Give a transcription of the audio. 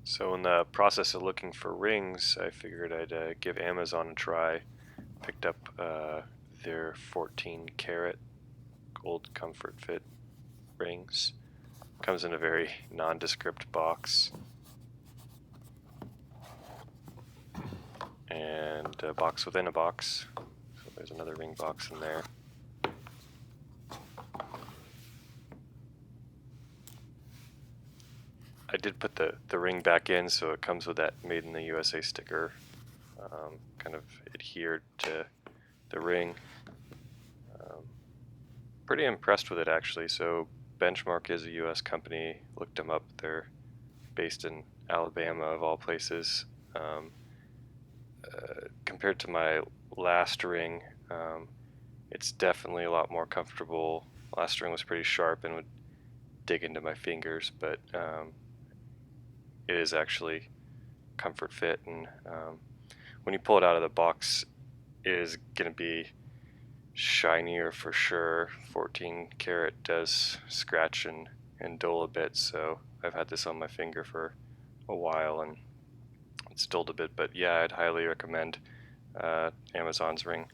So in the process of looking for rings, I figured I'd give Amazon a try. Picked up their 14 karat gold comfort fit rings. Comes in a very nondescript box. And a box within a box. So there's another ring box in there. I did put the ring back in, so it comes with that Made in the USA sticker, kind of adhered to the ring. Pretty impressed with it actually. So Benchmark is a US company. Looked them up. They're based in Alabama of all places. Compared to my last ring, it's definitely a lot more comfortable. Last ring was pretty sharp and would dig into my fingers, but it is actually comfort fit, and when you pull it out of the box, it is going to be shinier for sure. 14 karat does scratch and dull a bit, so I've had this on my finger for a while and it's dulled a bit, but yeah, I'd highly recommend Amazon's ring.